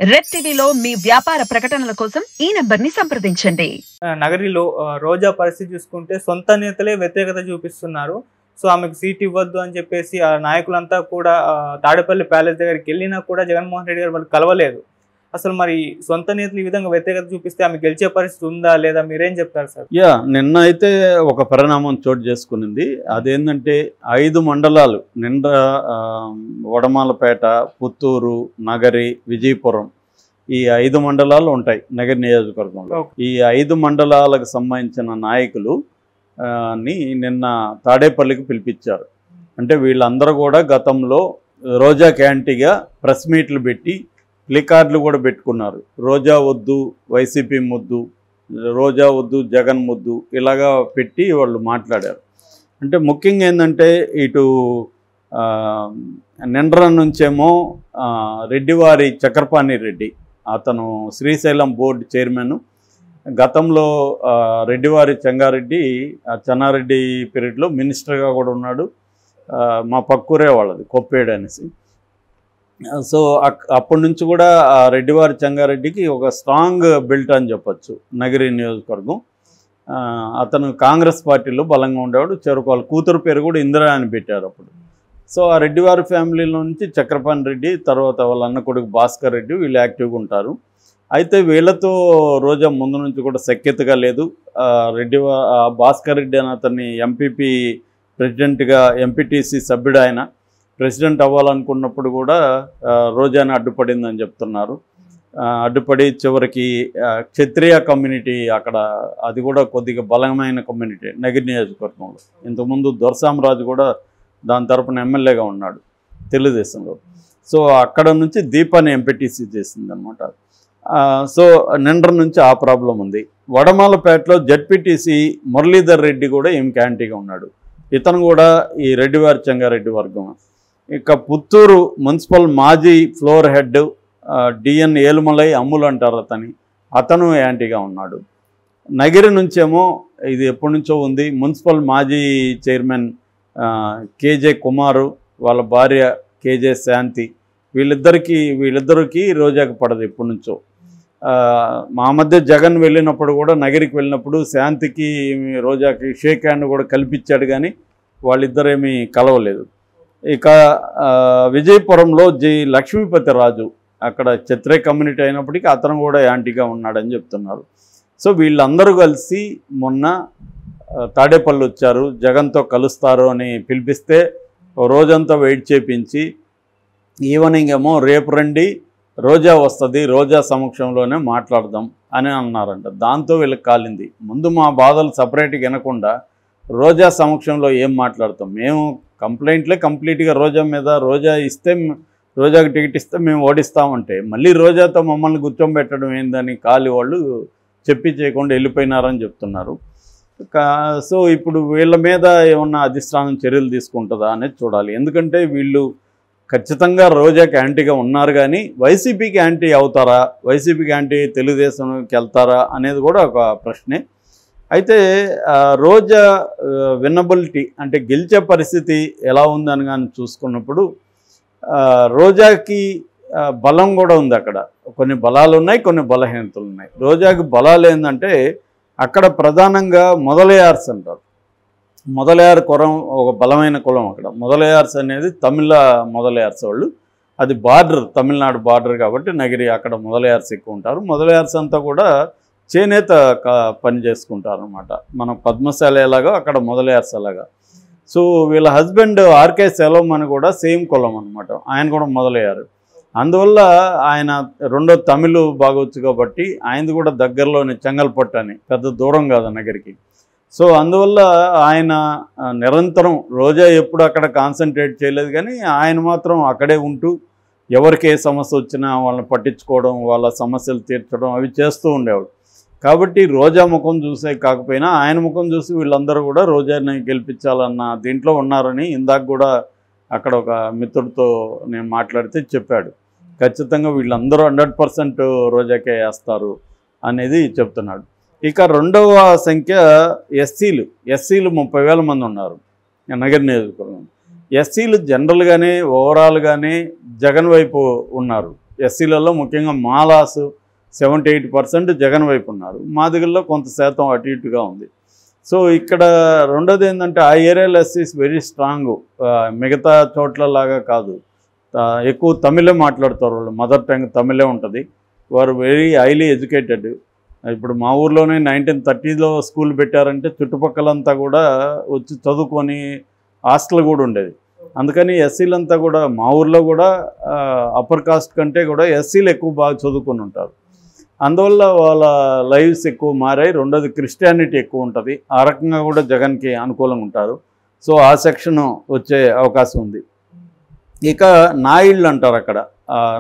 Red టీవీలో మీ వ్యాపార ప్రకటనల కోసం ఈ నంబర్ని సంప్రదించండి. నగరిలో రోజా పరిస్థితి చూసుకుంటే సొంత నేతలే వ్యతిరేకత చూపిస్తున్నారు. సో ఆమెకు సీట్ ఇవ్వద్దు అని చెప్పేసి ఆ నాయకులంతా కూడా తాడేపల్లి ప్యాలెస్ దగ్గరికి వెళ్ళినా కూడా జగన్మోహన్ రెడ్డి గారు వాళ్ళు కలవలేదు. అసలు మరి సొంత నేతలు ఈ విధంగా వ్యతిరేకత చూపిస్తే ఆమె గెలిచే పరిస్థితి ఉందా లేదా, మీరేం చెప్తారు సార్? నిన్న అయితే ఒక పరిణామం చోటు చేసుకునింది. అదేంటంటే 5 మండలాలు నిండ, వడమాలపేట, పుత్తూరు, నగరి, విజయపురం ఈ 5 మండలాలు ఉంటాయి నగరి నియోజకవర్గంలో. ఈ 5 మండలాలకు సంబంధించిన నాయకులు నిన్న తాడేపల్లికి పిలిపించారు. అంటే వీళ్ళందరూ కూడా గతంలో రోజా క్యాంటీగా ప్రెస్ మీట్లు పెట్టి ప్లికార్డులు కూడా పెట్టుకున్నారు. రోజా వద్దు వైసీపీ ముద్దు, రోజా వద్దు జగన్ ముద్దు, ఇలాగా పెట్టి వాళ్ళు మాట్లాడారు. అంటే ముఖ్యంగా ఏంటంటే ఇటు నిండ్ర నుంచేమో రెడ్డివారి చక్రపాణి రెడ్డి, అతను శ్రీశైలం బోర్డు చైర్మన్. గతంలో రెడ్డివారి చెంగారెడ్డి చెన్నారెడ్డి పీరియడ్లో మినిస్టర్గా కూడా ఉన్నాడు. మా పక్కూరే వాళ్ళది కొప్పేడు అనేసి. సో అప్పటి నుంచి కూడా రెడ్డివారి చెంగారెడ్డికి ఒక స్ట్రాంగ్ బిల్ట్ అని చెప్పచ్చు నగరి నియోజకవర్గం. అతను కాంగ్రెస్ పార్టీలో బలంగా ఉండేవాడు. వాళ్ళ కూతురు పేరు కూడా ఇందిరా అని పెట్టారు అప్పుడు. సో ఆ రెడ్డివారి ఫ్యామిలీలో నుంచి చక్రపాణి రెడ్డి, తర్వాత వాళ్ళ అన్న కొడుకు భాస్కర్ రెడ్డి, వీళ్ళు యాక్టివ్గా ఉంటారు. అయితే వీళ్ళతో రోజా ముందు నుంచి కూడా సఖ్యతగా లేదు. భాస్కర్ రెడ్డి అని అతన్ని ఎంపీపీ ప్రెసిడెంట్గా, ఎంపీటీసీ సభ్యుడు ఆయన ప్రెసిడెంట్ అవ్వాలనుకున్నప్పుడు కూడా రోజాని అడ్డుపడిందని చెప్తున్నారు. అడ్డుపడి చివరికి క్షత్రియ కమ్యూనిటీ అక్కడ, అది కూడా కొద్దిగా బలమైన కమ్యూనిటీ నగరి నియోజకవర్గంలో. ఇంతకుముందు దొరసామరాజు కూడా దాని తరపున ఎమ్మెల్యేగా ఉన్నాడు తెలుగుదేశంలో. సో అక్కడ నుంచి దీపాన్ని ఎంపీటీసీ చేసిందనమాట. సో నిండ్ర నుంచి ఆ ప్రాబ్లం ఉంది. వడమాలపేటలో జడ్పీటీసీ మురళీధర్ రెడ్డి కూడా ఏం క్యాంటీగా ఉన్నాడు. ఇతను కూడా ఈ రెడ్డివారి చెంగారెడ్డి వర్గం. ఇక పుత్తూరు మున్సిపల్ మాజీ ఫ్లోర్ హెడ్ డిఎన్ ఏలుమలై అమ్ములు అంటారు అతను యాంటీగా ఉన్నాడు. నగిరి నుంచేమో ఇది ఎప్పటి నుంచో ఉంది. మున్సిపల్ మాజీ చైర్మన్ కేజే కుమారు, వాళ్ళ భార్య కేజే శాంతి, వీళ్ళిద్దరికి రోజాకి పడదు ఎప్పటి నుంచో. మా మధ్య జగన్ వెళ్ళినప్పుడు కూడా, నగరికి వెళ్ళినప్పుడు శాంతికి రోజాకి షేక్ హ్యాండ్ కూడా కల్పించాడు, కానీ వాళ్ళిద్దరేమీ కలవలేదు. ఇక విజయపురంలో లక్ష్మీపతి రాజు, అక్కడ క్షత్రియ కమ్యూనిటీ అయినప్పటికీ అతను కూడా యాంటీగా ఉన్నాడని చెప్తున్నారు. సో వీళ్ళందరూ కలిసి మొన్న తాడేపల్లి వచ్చారు. జగన్తో కలుస్తారు అని పిలిపిస్తే రోజంతా వెయిట్ చేపించి ఈవినింగ్ ఏమో రేపు రండి, రోజా వస్తుంది, రోజా సమక్షంలోనే మాట్లాడదాం అని అన్నారంట. దాంతో వీళ్ళకి కాలింది. ముందు మా బాధలు సపరేట్గా వినకుండా రోజా సమక్షంలో ఏం మాట్లాడతాం, మేము కంప్లైంట్లే కంప్లీట్గా రోజా మీద, రోజాకి టికెట్ ఇస్తే మేము ఓడిస్తామంటే మళ్ళీ రోజాతో మమ్మల్ని కూర్చోబెట్టడం ఏందని కాలి వాళ్ళు చెప్పి చేయకుండా వెళ్ళిపోయినారని చెప్తున్నారు. సో ఇప్పుడు వీళ్ళ మీద ఏమన్నా అధిష్టానం చర్యలు తీసుకుంటుందా అనేది చూడాలి. ఎందుకంటే వీళ్ళు ఖచ్చితంగా రోజాకి యాంటీగా ఉన్నారు, కానీ వైసీపీకి యాంటీ అవుతారా, వైసీపీకి యాంటీ తెలుగుదేశంకి వెళ్తారా అనేది కూడా ఒక ప్రశ్నే. అయితే రోజా విన్నబిలిటీ అంటే గెలిచే పరిస్థితి ఎలా ఉందని కానీ చూసుకున్నప్పుడు రోజాకి బలం కూడా ఉంది. అక్కడ కొన్ని బలాలు ఉన్నాయి, కొన్ని బలహీనతలు ఉన్నాయి. రోజాకి బలాలు ఏంటంటే అక్కడ ప్రధానంగా మొదలయార్స్ అంటారు. మొదలయార్ కులం ఒక బలమైన కులం. అక్కడ మొదలయార్స్ అనేది తమిళ మొదలయార్స్ వాళ్ళు, అది బార్డర్, తమిళనాడు బార్డర్ కాబట్టి నగిరి, అక్కడ మొదలయార్స్ ఎక్కువ ఉంటారు. మొదలయార్స్ అంతా కూడా చేనేత పని చేసుకుంటారు అనమాట. మన పద్మశాల ఎలాగో అక్కడ మొదలయార్స్ అలాగా. సో వీళ్ళ హస్బెండ్ ఆర్కే సెలవం అని కూడా సేమ్ కులం అనమాట, ఆయన కూడా మొదలయ్యారు. అందువల్ల ఆయన రెండో తమిళ బాగొచ్చు కాబట్టి ఆయనది కూడా దగ్గరలోని చెంగల్పట్టు అని, పెద్ద దూరం కాదు నగరికి. సో అందువల్ల ఆయన నిరంతరం, రోజా ఎప్పుడు అక్కడ కాన్సన్ట్రేట్ చేయలేదు, కానీ ఆయన మాత్రం అక్కడే ఉంటూ ఎవరికి ఏ సమస్య వచ్చినా వాళ్ళని పట్టించుకోవడం, వాళ్ళ సమస్యలు తీర్చడం అవి చేస్తూ ఉండేవాడు. కాబట్టి రోజా ముఖం చూసే కాకపోయినా ఆయన ముఖం చూసి వీళ్ళందరూ కూడా రోజాని గెలిపించాలన్న దీంట్లో ఉన్నారని ఇందాక కూడా అక్కడ ఒక మిత్రుడితో నేను మాట్లాడితే చెప్పాడు. ఖచ్చితంగా వీళ్ళందరూ 100% రోజాకే వేస్తారు అనేది చెప్తున్నాడు. ఇక రెండవ సంఖ్య ఎస్సీలు 30,000 మంది ఉన్నారు నగర నియోజకవర్గం. ఎస్సీలు జనరల్గానే ఓవరాల్గానే జగన్ వైపు ఉన్నారు. ఎస్సీలలో ముఖ్యంగా మాలాసు 78% జగన్ వైపు ఉన్నారు. మాదిగల్లో కొంత శాతం అటు ఇటుగా ఉంది. సో ఇక్కడ రెండోది ఏంటంటే ఆ ఏరియాలో ఎస్సీస్ వెరీ స్ట్రాంగ్. మిగతా చోట్లలాగా కాదు, ఎక్కువ తమిళే మాట్లాడతారు. వాళ్ళు మదర్ టంగ్ తమిళే ఉంటుంది. వారు వెరీ హైలీ ఎడ్యుకేటెడ్. ఇప్పుడు మా ఊర్లోనే 1930లో స్కూల్ పెట్టారంటే చుట్టుపక్కలంతా కూడా వచ్చి చదువుకొని హాస్టల్ కూడా ఉండేది. అందుకని ఎస్సీలంతా కూడా మా ఊర్లో కూడా అప్పర్ కాస్ట్ కంటే కూడా ఎస్సీలు ఎక్కువ బాగా చదువుకొని ఉంటారు. అందువల్ల వాళ్ళ లైవ్స్ ఎక్కువ మారాయి. రెండోది క్రిస్టియానిటీ ఎక్కువ ఉంటుంది. ఆ రకంగా కూడా జగన్కి అనుకూలంగా ఉంటారు. సో ఆ సెక్షన్ వచ్చే అవకాశం ఉంది. ఇక నాయుళ్ళు అంటారు అక్కడ,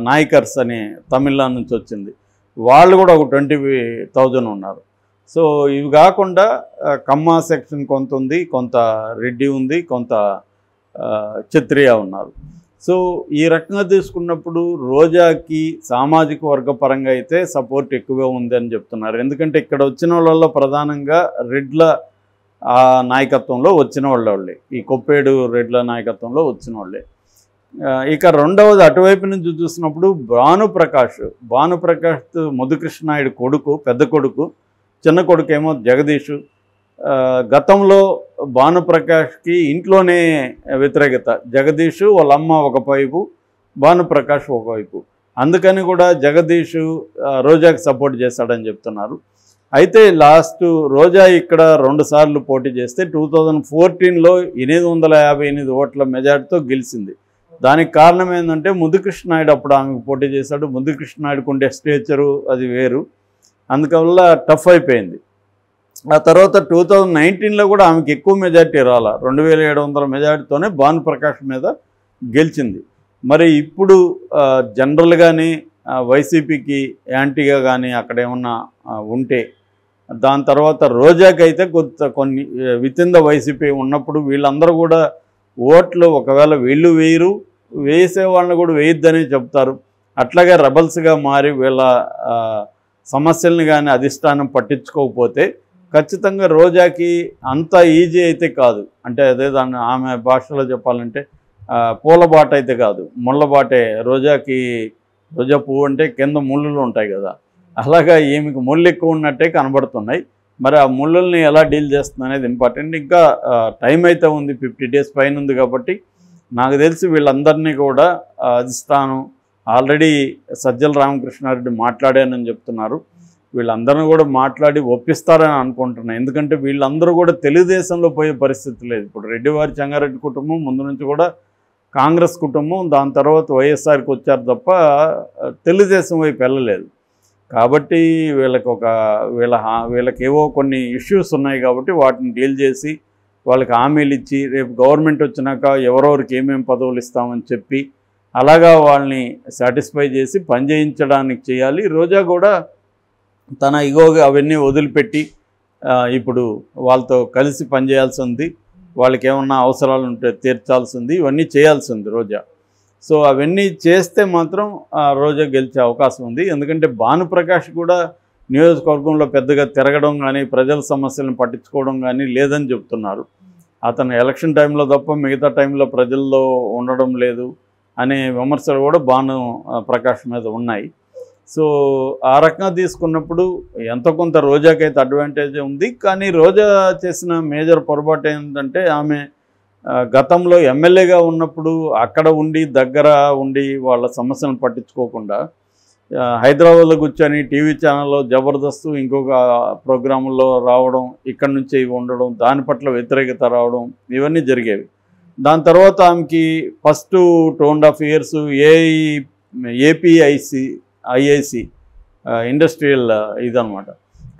నాయకర్స్ అని తమిళనాడు నుంచి వచ్చింది. వాళ్ళు కూడా ఒక 20,000 ఉన్నారు. సో ఇవి కాకుండా కమ్మ సెక్షన్ కొంత ఉంది, కొంత రెడ్డి ఉంది, కొంత క్షత్రియ ఉన్నారు. సో ఈ రకంగా తీసుకున్నప్పుడు రోజాకి సామాజిక వర్గ పరంగా అయితే సపోర్ట్ ఎక్కువగా ఉంది అని చెప్తున్నారు. ఎందుకంటే ఇక్కడ వచ్చిన వాళ్ళలో ప్రధానంగా రెడ్ల నాయకత్వంలో వచ్చిన వాళ్ళే, ఈ కొప్పేడు రెడ్ల నాయకత్వంలో వచ్చిన వాళ్ళే. ఇక రెండవది అటువైపు నుంచి చూసినప్పుడు భానుప్రకాష్ ముదుకృష్ణ నాయుడు కొడుకు, పెద్ద కొడుకు, చిన్న కొడుకు ఏమో జగదీష్. గతంలో భానుప్రకాష్కి ఇంట్లోనే వ్యతిరేకత, జగదీష్ వాళ్ళ అమ్మ ఒకవైపు, భానుప్రకాష్ ఒకవైపు. అందుకని కూడా జగదీష్ రోజాకి సపోర్ట్ చేశాడని చెప్తున్నారు. అయితే లాస్ట్ రోజా ఇక్కడ 2 సార్లు పోటీ చేస్తే 2014లో 858 ఓట్ల మెజార్టీతో గెలిచింది. దానికి కారణం ఏంటంటే ముదుకృష్ణ నాయుడు అప్పుడు ఆమెకు పోటీ చేశాడు. ముదుకృష్ణ నాయుడుకు ఉండే స్టేచరు అది వేరు, అందువల్ల టఫ్ అయిపోయింది. ఆ తర్వాత 2019లో కూడా ఆమెకి ఎక్కువ మెజార్టీ రాలా, 2700 మెజార్టీతోనే భానుప్రకాష్ మీద గెలిచింది. మరి ఇప్పుడు జనరల్గానే వైసీపీకి యాంటీగా కానీ అక్కడ ఏమన్నా ఉంటే, దాని తర్వాత రోజాకి అయితే కొన్ని విత్ ఇన్ ద వైసీపీ ఉన్నప్పుడు వీళ్ళందరూ కూడా ఓట్లు ఒకవేళ వీళ్ళు వేయరు, వేసే వాళ్ళని కూడా వేయొద్దనే చెప్తారు. అట్లాగే రెబల్స్గా మారి వీళ్ళ సమస్యల్ని కానీ అధిష్టానం పట్టించుకోకపోతే ఖచ్చితంగా రోజాకి అంత ఈజీ అయితే కాదు. అంటే అదే దాన్ని ఆమె భాషలో చెప్పాలంటే పూలబాట అయితే కాదు, ముళ్ళబాటే. రోజా పువ్వు అంటే కింద ముళ్ళులు ఉంటాయి కదా, అలాగా ఈమెకు ముళ్ళు ఎక్కువ ఉన్నట్టే కనబడుతున్నాయి. మరి ఆ ముళ్ళల్ని ఎలా డీల్ చేస్తుంది అనేది ఇంపార్టెంట్. ఇంకా టైం అయితే ఉంది, 50 డేస్ పైన ఉంది. కాబట్టి నాకు తెలిసి వీళ్ళందరినీ కూడా అధిష్టానం ఆల్రెడీ సజ్జల రామకృష్ణారెడ్డి మాట్లాడానని చెప్తున్నారు. వీళ్ళందరినీ కూడా మాట్లాడి ఒప్పిస్తారని అనుకుంటున్నాను. ఎందుకంటే వీళ్ళందరూ కూడా తెలుగుదేశంలో పోయే పరిస్థితి లేదు. ఇప్పుడు రెడ్డివారి చెంగారెడ్డి కుటుంబం ముందు నుంచి కూడా కాంగ్రెస్ కుటుంబం, దాని తర్వాత వైఎస్ఆర్కి వచ్చారు తప్ప తెలుగుదేశం వైపు వెళ్ళలేదు. కాబట్టి వీళ్ళకి ఏవో కొన్ని ఇష్యూస్ ఉన్నాయి కాబట్టి వాటిని డీల్ చేసి వాళ్ళకి హామీలు ఇచ్చి రేపు గవర్నమెంట్ వచ్చినాక ఎవరెవరికి ఏమేమి పదవులు ఇస్తామని చెప్పి అలాగా వాళ్ళని సాటిస్ఫై చేసి పనిచేయించడానికి చేయాలి. రోజా కూడా తన ఇగోగా అవన్నీ వదిలిపెట్టి ఇప్పుడు వాళ్ళతో కలిసి పనిచేయాల్సి ఉంది. వాళ్ళకి ఏమన్నా అవసరాలు ఉంటే తీర్చాల్సి ఉంది, ఇవన్నీ చేయాల్సి ఉంది రోజా. సో అవన్నీ చేస్తే మాత్రం రోజా గెలిచే అవకాశం ఉంది. ఎందుకంటే భానుప్రకాష్ కూడా నియోజకవర్గంలో పెద్దగా తిరగడం కానీ ప్రజల సమస్యలను పట్టించుకోవడం కానీ లేదని చెప్తున్నారు. అతను ఎలక్షన్ టైంలో తప్ప మిగతా టైంలో ప్రజల్లో ఉండడం లేదు అనే విమర్శలు కూడా భానుప్రకాష్ మీద ఉన్నాయి. సో ఆ రకంగా తీసుకున్నప్పుడు ఎంత కొంత రోజాకైతే అడ్వాంటేజ్ ఉంది. కానీ రోజా చేసిన మేజర్ పొరపాటు ఏంటంటే ఆమె గతంలో ఎమ్మెల్యేగా ఉన్నప్పుడు అక్కడ ఉండి దగ్గర ఉండి వాళ్ళ సమస్యలను పట్టించుకోకుండా హైదరాబాద్లో కూర్చొని టీవీ ఛానల్లో జబర్దస్త్ ఇంకొక ప్రోగ్రాముల్లో రావడం, ఇక్కడి నుంచి ఉండడం, దాని పట్ల వ్యతిరేకత రావడం, ఇవన్నీ జరిగేవి. దాని తర్వాత ఆమెకి ఫస్ట్ 2.5 years ఏపీఐఐసి ఇండస్ట్రియల్ ఇదనమాట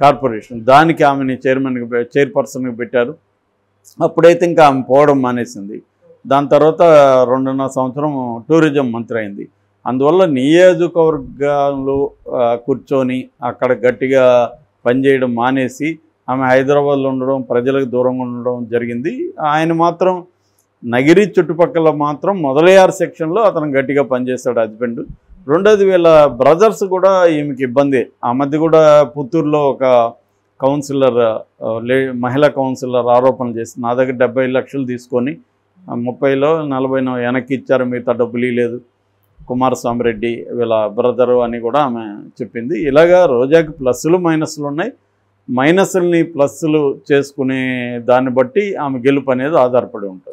కార్పొరేషన్, దానికి ఆమెని చైర్పర్సన్గా పెట్టారు. అప్పుడైతే ఇంకా ఆమె పోవడం మానేసింది. దాని తర్వాత 2.5 సంవత్సరం టూరిజం మంత్రి అయింది. అందువల్ల నియోజకవర్గాలు కూర్చొని అక్కడ గట్టిగా పనిచేయడం మానేసి ఆమె హైదరాబాద్లో ఉండడం, ప్రజలకు దూరంగా ఉండడం జరిగింది. ఆయన మాత్రం నగిరి చుట్టుపక్కల మాత్రం మొదలయ్యారు సెక్షన్లో అతను గట్టిగా పనిచేస్తాడు హస్బెండ్. రెండోది వీళ్ళ బ్రదర్స్ కూడా ఈమెకి ఇబ్బంది. ఆ మధ్య కూడా పుత్తూరులో ఒక కౌన్సిలర్ మహిళా కౌన్సిలర్ ఆరోపణలు చేసి నా దగ్గర 70 లక్షలు తీసుకొని 30లో 40 వెనక్కి ఇచ్చారు, మిగతా డబ్బులు ఇవ్వలేదు కుమారస్వామి రెడ్డి వీళ్ళ బ్రదరు అని కూడా ఆమె చెప్పింది. ఇలాగా రోజాకి ప్లస్లు మైనస్లు ఉన్నాయి. మైనస్ని ప్లస్లు చేసుకునే దాన్ని బట్టి ఆమె గెలుపు అనేది ఆధారపడి ఉంటుంది.